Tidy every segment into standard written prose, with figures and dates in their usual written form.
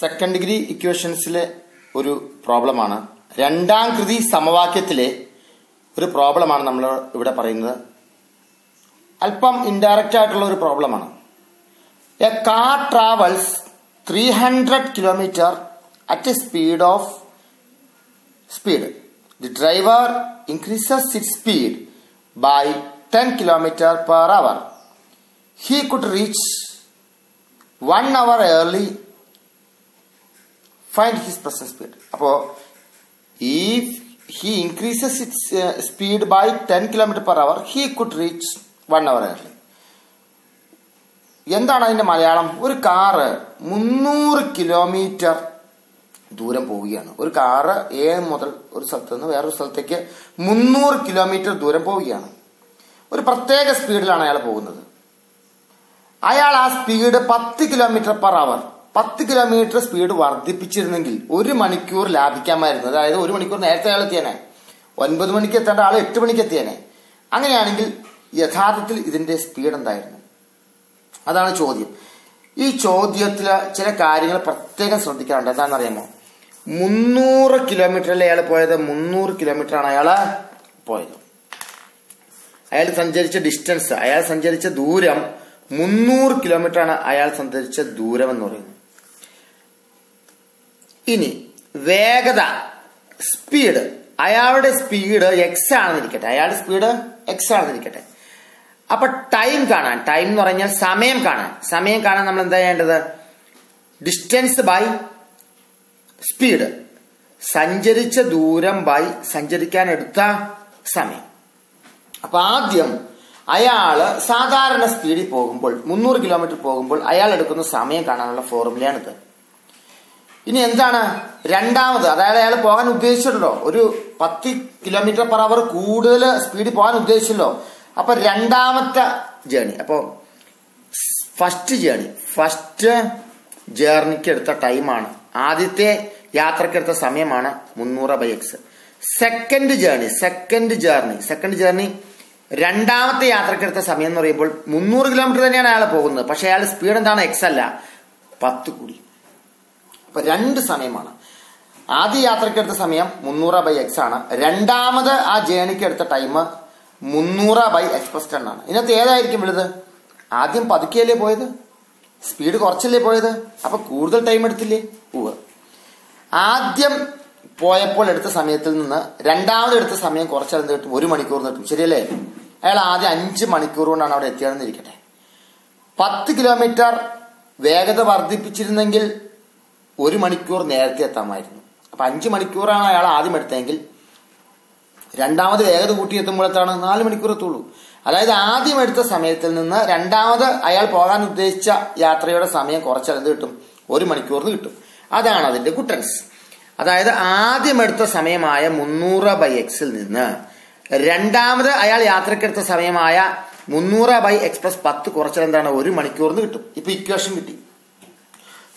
Second degree ഇക്വേഷൻസിലെ ഒരു പ്രോബ്ലമാണ്. രണ്ടാം കൃതി സമവാക്യത്തിലെ ഒരു പ്രോബ്ലമാണ് നമ്മൾ ഇവിടെ പറയുന്നത്. അല്പം ഇൻഡയറക്റ്റ് ആയിട്ടുള്ള ഒരു പ്രോബ്ലമാണ്. A car travels 300 kilometre at a speed. The driver increases its speed by 10 kilometer per hour. He could reach 1 hour early. Find his present speed. അപ്പോൾ if he increases its speed by 10 kilometer per hour, he could reach 1 hour early. എന്താണ് അതിന്റെ മലയാളം? ഒരു car 300 kilometre ദൂരം പോവുകയാണ്. ഒരു car A മുതൽ ഒരു സ്ഥലത്ത് നിന്ന് വേറൊരു സ്ഥലത്തേക്ക് 300 കിലോമീറ്റർ ദൂരം പോവുകയാണ്. ഒരു പ്രത്യേക സ്പീഡിലാണ് അയാൾ പോകുന്നത്. അയാൾ ആ speed 10 kilometre per hour 10 kilometre speed വർദ്ധിപ്പിച്ചിരുന്നെങ്കിൽ 1 മണിക്കൂർ ലാഭിക്കാമായിരുന്നു. അതായത് 1 മണിക്കൂർ നേരത്തെ അയാൾ എത്തിയേനെ. 9 മണിക്ക് എത്തേണ്ട ആൾ 8 മണിക്ക് എത്തിയേനെ. അങ്ങനെയാണെങ്കിൽ യഥാർത്ഥത്തിൽ ഇതിന്റെ സ്പീഡ് എന്തായിരുന്നു? അതാണ് ചോദ്യം. ഈ ചോദ്യത്തില് ചില കാര്യങ്ങൾ പ്രത്യേകം ശ്രദ്ധിക്കാറുണ്ട്. എന്താണെന്ന് അറിയാമോ? 300 കിലോമീറ്ററല്ലേ അയാൾ പോയത്? 300 കിലോമീറ്റർ ആണ് അയാള് പോയത്. അയാൾ സഞ്ചരിച്ച ഡിസ്റ്റൻസ്, അയാൾ സഞ്ചരിച്ച ദൂരം 300 കിലോമീറ്റർ ആണ് അയാൾ സഞ്ചരിച്ച ദൂരം എന്ന് പറയുന്നത്. ഇനി വേഗത, സ്പീഡ്, അയാളുടെ സ്പീഡ് എക്സ് ആണെന്നിരിക്കട്ടെ. അയാളുടെ സ്പീഡ് എക്സ് ആണെന്നിരിക്കട്ടെ. അപ്പൊ ടൈം കാണാൻ, ടൈം എന്ന് പറഞ്ഞാൽ സമയം കാണാൻ നമ്മൾ എന്താ ചെയ്യേണ്ടത്? ഡിസ്റ്റൻസ് ബൈ സ്പീഡ്, സഞ്ചരിച്ച ദൂരം ബൈ സഞ്ചരിക്കാൻ എടുത്ത സമയം. അപ്പൊ ആദ്യം അയാള് സാധാരണ സ്പീഡിൽ പോകുമ്പോൾ 300 കിലോമീറ്റർ പോകുമ്പോൾ അയാൾ എടുക്കുന്ന സമയം കാണാനുള്ള ഫോർമുലയാണിത്. ഇനി എന്താണ് രണ്ടാമത്? അതായത് അയാൾ പോകാൻ ഉദ്ദേശിച്ചല്ലോ, ഒരു 10 കിലോമീറ്റർ പെർ അവർ കൂടുതൽ സ്പീഡിൽ പോകാൻ ഉദ്ദേശിച്ചല്ലോ. അപ്പൊ രണ്ടാമത്തെ ജേണി, അപ്പോ ഫസ്റ്റ് ജേർണിക്ക് എടുത്ത ടൈമാണ്, ആദ്യത്തെ യാത്രക്ക് എടുത്ത സമയമാണ് 300/x. സെക്കൻഡ് ജേർണി രണ്ടാമത്തെ യാത്രക്ക് എടുത്ത സമയം എന്ന് പറയുമ്പോൾ 300 കിലോമീറ്റർ തന്നെയാണ് അയാൾ പോകുന്നത്. പക്ഷെ അയാളുടെ സ്പീഡ് എന്താണ്? എക്സ് അല്ല, 10 കൂടി. അപ്പൊ 2 സമയമാണ്. ആദ്യ യാത്രക്ക് എടുത്ത സമയം 300/x ആണ്. രണ്ടാമത് ആ ജേണിക്ക് എടുത്ത ടൈം 300/x+10 ആണ്. ഇതിനകത്ത് ഏതായിരിക്കും വലുത്? ആദ്യം പതുക്കിയല്ലേ പോയത്, സ്പീഡ് കുറച്ചല്ലേ പോയത്, അപ്പൊ കൂടുതൽ ടൈം എടുത്തില്ലേ? ആദ്യം പോയപ്പോൾ എടുത്ത സമയത്തിൽ നിന്ന് രണ്ടാമത് എടുത്ത സമയം കുറച്ചെന്ത് കിട്ടും? 1 മണിക്കൂർ കിട്ടും. ശരിയല്ലേ? അയാൾ ആദ്യം 5 മണിക്കൂർ കൊണ്ടാണ് അവിടെ എത്തിയാണെന്നിരിക്കട്ടെ. 10 കിലോമീറ്റർ വേഗത വർദ്ധിപ്പിച്ചിരുന്നെങ്കിൽ 1 മണിക്കൂർ നേരത്തെ എത്താമായിരുന്നു. അപ്പൊ 5 മണിക്കൂറാണ് അയാൾ ആദ്യം എടുത്തതെങ്കിൽ രണ്ടാമത് വേഗത കൂട്ടി എത്തുമ്പോഴത്താണ് 4 മണിക്കൂർ എത്തുള്ളൂ. അതായത് ആദ്യം എടുത്ത സമയത്തിൽ നിന്ന് രണ്ടാമത് അയാൾ പോകാൻ ഉദ്ദേശിച്ച യാത്രയുടെ സമയം കുറച്ചെന്ത് കിട്ടും? 1 മണിക്കൂറിന് കിട്ടും. അതാണ് അതിന്റെ കുട്ടൻസ്. അതായത് ആദ്യം എടുത്ത സമയമായ 300/x നിന്ന് രണ്ടാമത് അയാൾ യാത്രക്കെടുത്ത സമയമായ 300/x+10 കുറച്ചാൽ എന്താണ്? 1 മണിക്കൂറിന് കിട്ടും. ഇപ്പൊ ഇക്വേഷൻ കിട്ടി.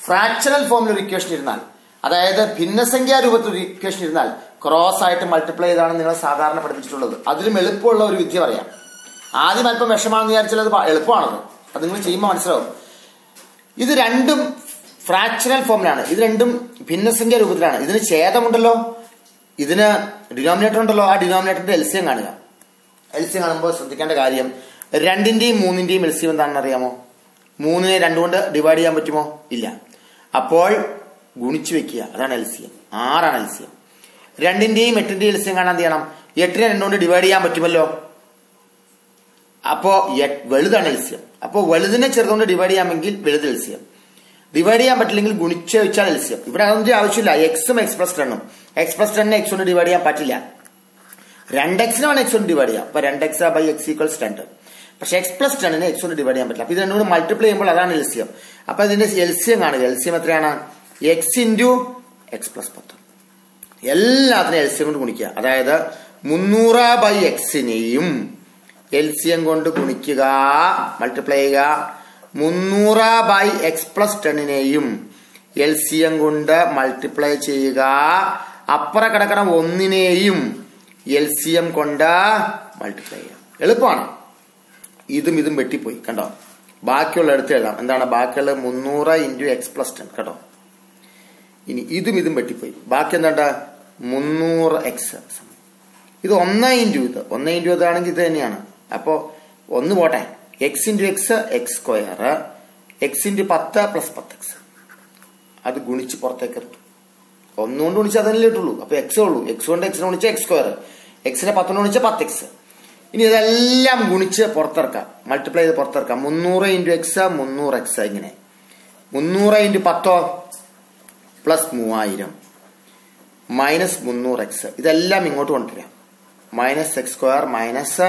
ഫ്രാക്ഷണൽ ഫോമിൽ ഒരു ഇക്വേഷൻ ഇരുന്നാൽ, അതായത് ഭിന്നസംഖ്യാ രൂപത്തിൽ ഒരു ഇക്വേഷൻ ഇരുന്നാൽ ക്രോസ് ആയിട്ട് മൾട്ടിപ്ലൈ ചെയ്താണ് നിങ്ങൾ സാധാരണ പഠിപ്പിച്ചിട്ടുള്ളത്. അതിലും എളുപ്പമുള്ള ഒരു വിദ്യ പറയാം. ആദ്യം അല്പം വിഷമാണെന്ന് വിചാരിച്ചാൽ അത് എളുപ്പമാണത്. അത് നിങ്ങൾ ചെയ്യുമ്പോൾ മനസ്സിലാവും. ഇത് രണ്ടും ഫ്രാക്ഷണൽ ഫോമിലാണ്, ഇത് രണ്ടും ഭിന്നസംഖ്യാ രൂപത്തിലാണ്. ഇതിന് ഛേദമുണ്ടല്ലോ, ഇതിന് ഡിനോമിനേറ്റർ ഉണ്ടല്ലോ. ആ ഡിനോമിനേറ്ററിന്റെ എൽസിയം കാണുക. എൽസിയം കാണുമ്പോൾ ശ്രദ്ധിക്കേണ്ട കാര്യം, 2ന്റെയും 3ന്റെയും എൽസിയം എന്താണെന്ന് അറിയാമോ? 3നെ 2 കൊണ്ട് ഡിവൈഡ് ചെയ്യാൻ പറ്റുമോ? ഇല്ല. അപ്പോൾ ഗുണിച്ചു വെക്കുക, അതാണ് എൽസിയം. 6 ആണ് എൽസിയം. 2ന്റെയും 8ന്റെയും എൽസിയം കാണാൻ എന്ത് ചെയ്യണം? 8നെ 2 കൊണ്ട് ഡിവൈഡ് ചെയ്യാൻ പറ്റുമല്ലോ. അപ്പോ വലുതാണ് എൽസിയം. അപ്പോ വലുതിനെ ചെറുതുകൊണ്ട് ഡിവൈഡ് ചെയ്യാമെങ്കിൽ വലുത് എൽസിയം. ഡിവൈഡ് ചെയ്യാൻ പറ്റില്ലെങ്കിൽ ഗുണിച്ച് വെച്ചാൽ എൽസിയം. ഇവിടെ അതൊന്നും ആവശ്യമില്ല. എക്സും x+10ഉം. x+10നെ x കൊണ്ട് ഡിവൈഡ് ചെയ്യാൻ പറ്റില്ല. 2x വേണം x കൊണ്ട് ഡിവൈഡ് ചെയ്യാം. അപ്പൊ 2x/x=2. പക്ഷെ x+10നെ x കൊണ്ട് ഡിവൈഡ് ചെയ്യാൻ പറ്റില്ല. അപ്പൊ ഇത് രണ്ടും കൂടെ മൾട്ടിപ്ലൈ ചെയ്യുമ്പോൾ അതാണ് എൽസിയം. അപ്പൊ ഇതിന്റെ എൽസിയം കാണുക. എൽസിയം എത്രയാണ്? x × x+10. എല്ലാത്തിനും എൽസിയം കൊണ്ട് ഗുണിക്കുക. അതായത് 300/xനെയും എൽസിയം കൊണ്ട് ഗുണിക്കുക, മൾട്ടിപ്ലൈ ചെയ്യുക. 300/x+10നെയും എൽസിയം കൊണ്ട് മൾട്ടിപ്ലൈ ചെയ്യുക. അപ്പുറ കിടക്കണ 1നെയും എൽസിയം കൊണ്ട് മൾട്ടിപ്ലൈ ചെയ്യുക. എളുപ്പമാണ്. ഇതും വെട്ടിപ്പോയി കണ്ടോ. ബാക്കിയുള്ള എടുത്ത് എഴുതാം. എന്താണ് ബാക്കിയുള്ളത്? 300 × x+10 കേട്ടോ. ഇനി ഇതും വെട്ടിപ്പോയി. ബാക്കി എന്താ 300x. ഇത് 1 ഇൻറ്റു ഇത് 1 ഇൻറ്റു ഇതാണെങ്കിൽ ഇത് തന്നെയാണ്. അപ്പോൾ ഒന്ന് പോട്ടെ. x into X X square x into 10 plus 10x. അത് ഗുണിച്ച് പുറത്തേക്ക് ഇട്ടു. 1 കൊണ്ട് ഗുണിച്ചാൽ അതല്ലേ ഇട്ടുള്ളൂ. അപ്പോൾ എക്സ് ഉള്ളൂ. എക്സ് കൊണ്ട് എക്സിനെ ഗുണിച്ചാൽ എക്സ് സ്ക്വയർ, എക്സിനെ 10 കൊണ്ട് ഗുണിച്ചാൽ 10x. ഇനി ഇതെല്ലാം ഗുണിച്ച് പുറത്തിറക്കാം, മൾട്ടിപ്ലൈ ചെയ്ത് പുറത്തിറക്കാം. 300 ഇൻറ്റു എക്സ് 300x. ഇങ്ങനെ 300 ഇൻറ്റു 10 പ്ലസ് 3000 മൈനസ് 300x. ഇതെല്ലാം ഇങ്ങോട്ട് കൊണ്ടുവരാം. Minus X square minus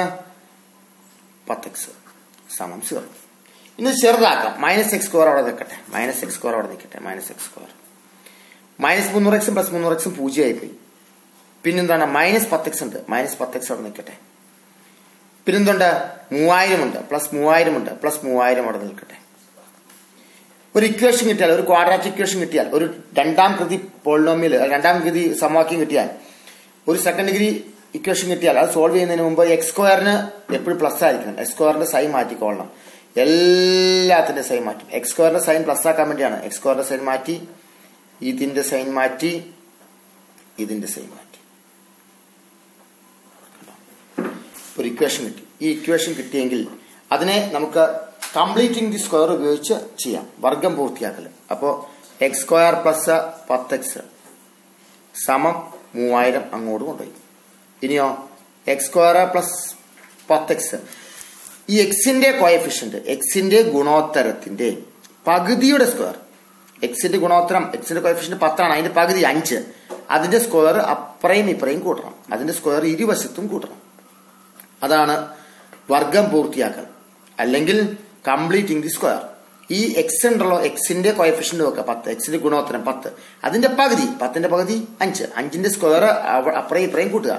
10x സമം 0. ഇനി ചെറുതാക്കാം. മൈനസ് എക്സ് സ്ക്വയർ അവിടെ നിൽക്കട്ടെ, മൈനസ് എക്സ് സ്ക്വയർ അവിടെ നിൽക്കട്ടെ. Minus X square minus 300x plus 300x 0 ആയിപ്പോയി. പിന്നെന്താണ് മൈനസ് 10x ഉണ്ട്, മൈനസ് 10x അവിടെ നിൽക്കട്ടെ. പിന്നെന്തുണ്ട് 3000 ഉണ്ട്, പ്ലസ് 3000 ഉണ്ട്, പ്ലസ് 3000 അവിടെ നിൽക്കട്ടെ. ഒരു ഇക്വേഷൻ കിട്ടിയാൽ, ഒരു ക്വാഡ്രാറ്റിക് ഇക്വേഷൻ കിട്ടിയാൽ, ഒരു രണ്ടാം കൃതി പോളിനോമിയൽ, രണ്ടാം കൃതി സമവാക്യം കിട്ടിയാൽ, ഒരു സെക്കൻഡ് ഡിഗ്രി ഇക്വേഷൻ കിട്ടിയാൽ അത് സോൾവ് ചെയ്യുന്നതിന് മുമ്പ് എക്സ് സ്ക്വയറിന് എപ്പോഴും പ്ലസ് ആയിരിക്കണം. എക്സ് സ്ക്വയറിന്റെ സൈൻ മാറ്റിക്കൊള്ളണം. എല്ലാത്തിന്റെ സൈൻ മാറ്റും. എക്സ് സ്ക്വയറിന്റെ സൈൻ പ്ലസ് ആക്കാൻ വേണ്ടിയാണ്. എക്സ് സ്ക്വയറിന്റെ സൈൻ മാറ്റി, ഇതിന്റെ സൈൻ മാറ്റി, ഇതിന്റെ സൈൻ മാറ്റി. ഒരു ഇക്വേഷൻ കിട്ടി. ഈ ഇക്വേഷൻ കിട്ടിയെങ്കിൽ അതിനെ നമുക്ക് കംപ്ലീറ്റിംഗ് ദി സ്ക്വയർ ഉപയോഗിച്ച് ചെയ്യാം, വർഗം പൂർത്തിയാക്കൽ. അപ്പോൾ എക്സ് സ്ക്വയർ പ്ലസ് 10x സമം 3000 അങ്ങോട്ട് കൊണ്ടുപോയി. ഇനിയോ എക്സ് സ്ക്വയർ പ്ലസ് 10x, ഈ എക്സിന്റെ കോയഫിഷ്യന്റ്, എക്സിന്റെ ഗുണോത്തരത്തിന്റെ പകുതിയുടെ സ്ക്വയർ. എക്സിന്റെ ഗുണോത്തരം, എക്സിന്റെ കോയഫിഷ്യന്റ് 10 ആണ്, അതിന്റെ പകുതി 5. അതിന്റെ സ്ക്വയർ അപ്പുറയും ഇപ്പുറയും കൂട്ടണം. അതിന്റെ സ്ക്വയർ ഇരുവശത്തും കൂട്ടണം. അതാണ് വർഗം പൂർത്തിയാക്കൽ, അല്ലെങ്കിൽ കംപ്ലീറ്റിംഗ് ദി സ്ക്വയർ. ഈ എക്സ് ഉണ്ടല്ലോ, എക്സിന്റെ കോയഫിഷ്യന്റ് നോക്കുക 10, എക്സിന്റെ ഗുണോത്തരം 10, അതിന്റെ പകുതി 10ന്റെ പകുതി 5, 5ന്റെ സ്ക്വയർ അപ്പുറയും ഇപ്പുറയും കൂട്ടുക.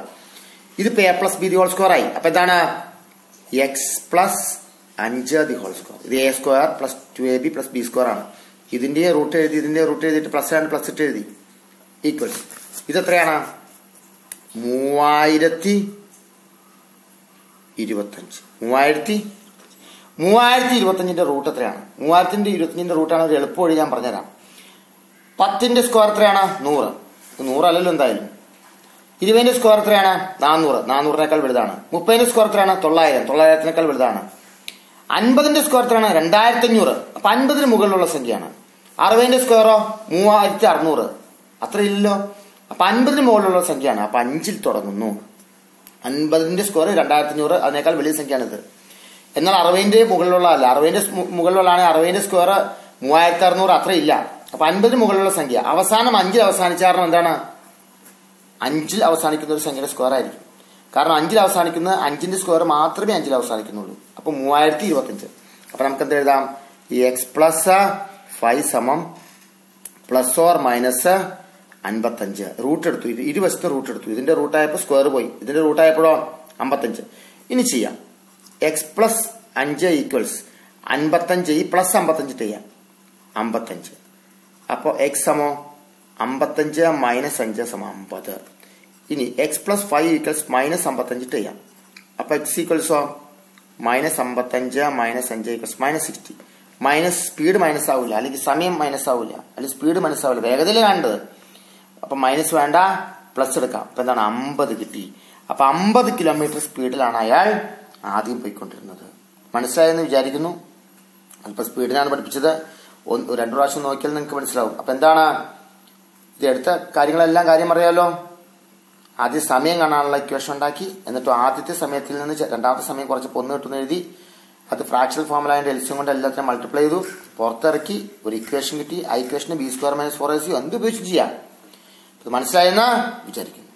ഇത് A plus B the whole square ആയി. അപ്പൊ എന്താണ് X plus 5 the whole square. ഇത് A square plus 2ab plus B square ആണ്. ഇതിന്റെ റൂട്ട് എഴുതി, ഇതിന്റെ റൂട്ട് എഴുതിയിട്ട് പ്ലസ് ആണ്, പ്ലസ് ഇട്ട് എഴുതി, ഈക്വൽ. ഇതെത്രയാണ് 3025. 3025ന്റെ റൂട്ട് എത്രയാണ്? 3025ന്റെ റൂട്ടാണ് ഒരു എളുപ്പം വഴി ഞാൻ പറഞ്ഞുതരാം. 10ന്റെ സ്ക്വയർ എത്രയാണ്? 100. 100 അല്ലല്ലോ എന്തായാലും. 20ന്റെ സ്ക്വയർ എത്രയാണ്? 400. 400നേക്കാൾ വലുതാണ്. 30ന്റെ സ്ക്വയർ എത്രയാണ്? 900. 900നേക്കാൾ വലുതാണ്. 50ന്റെ സ്ക്വയർ എത്രയാണ്? 2500. അപ്പൊ 50ന് മുകളിലുള്ള സംഖ്യയാണ്. 60ന്റെ സ്ക്വയറോ 3600. അത്ര ഇല്ലല്ലോ. അപ്പൊ 50ന് മുകളിലുള്ള സംഖ്യയാണ്. അപ്പൊ 5ൽ തുടങ്ങുന്നു. 50ന്റെ സ്ക്വയർ 2500, അതിനേക്കാൾ വലിയ സംഖ്യയാണിത്. എന്നാൽ 60ന്റെ മുകളിലുള്ള അല്ല. 60ന്റെ മുകളിലുള്ളതാണ് 60ന്റെ സ്ക്വയർ 3600, അത്ര ഇല്ല. അപ്പൊ 50ന് മുകളിലുള്ള സംഖ്യ അവസാനം 5ൽ അവസാനിച്ച കാരണം എന്താണ്? 5ൽ അവസാനിക്കുന്ന ഒരു സംഖ്യയുടെ സ്ക്വയർ ആയിരിക്കും. കാരണം 5ൽ അവസാനിക്കുന്ന 5ന്റെ സ്ക്വയർ മാത്രമേ 5ൽ അവസാനിക്കുന്നുള്ളൂ. അപ്പൊ 3025. അപ്പൊ നമുക്ക് എന്ത് എഴുതാം? ഈ എക്സ് പ്ലസ് 5 സമം പ്ലസ് ഓർ മൈനസ് 55. റൂട്ട് എടുത്തു, ഇത് ഇരുവശത്ത് റൂട്ട് എടുത്തു. ഇതിന്റെ റൂട്ടായപ്പോ സ്ക്വയർ പോയി, ഇതിന്റെ റൂട്ടായപ്പോഴോ 55. ഇനി ചെയ്യാം. X plus 5 equals 55. ഈ പ്ലസ് 55 ചെയ്യാം, 55. അപ്പോ എക്സ് സമോ 55 മൈനസ് 5 സമം 50. ഇനി എക്സ് പ്ലസ് 5 ഈക്വൽസ് മൈനസ് 55 ചെയ്യാം. അപ്പൊ എക്സ് ഈക്വൽസോ minus 55 minus 5 equals minus 60. Minus speed minus ആവില്ല, അല്ലെങ്കിൽ സമയം മൈനസ് ആവില്ല, അല്ലെങ്കിൽ സ്പീഡ് മനസ്സാവില്ല, വേഗതയിൽ കാണേണ്ടത്. അപ്പൊ മൈനസ് വേണ്ട, പ്ലസ് എടുക്കാം. അപ്പൊ എന്താണ് 50 കിട്ടി. അപ്പൊ 50 കിലോമീറ്റർ സ്പീഡിലാണ് അയാൾ ആദ്യം പോയിക്കൊണ്ടിരുന്നത്. മനസ്സിലായെന്ന് വിചാരിക്കുന്നു. അല്പം സ്പീഡിനാണ് പഠിപ്പിച്ചത്. 2 പ്രാവശ്യം നോക്കിയാൽ നിങ്ങൾക്ക് മനസ്സിലാവും. അപ്പൊ എന്താണ് ഇത്? എടുത്ത കാര്യങ്ങളെല്ലാം കാര്യം അറിയാലോ. ആദ്യം സമയം കാണാനുള്ള ഇക്വേഷൻ ഉണ്ടാക്കി, എന്നിട്ട് ആദ്യത്തെ സമയത്തിൽ നിന്ന് രണ്ടാമത്തെ സമയം കുറച്ച് പൊന്ന് കിട്ടുന്ന എഴുതി, അത് ഫ്രാക്ഷണൽ ഫോമുലായതിന്റെ എൽസിയം കൊണ്ട് എല്ലാത്തിനും മൾട്ടിപ്ലൈ ചെയ്തു, പുറത്തിറക്കി, ഒരു ഇക്വേഷൻ കിട്ടി. ആ ഇക്വേഷന് b² - 4ac എന്ത് ഉപയോഗിച്ച് ചെയ്യാം. ഇത് മനസ്സിലായെന്ന് വിചാരിക്കുന്നു.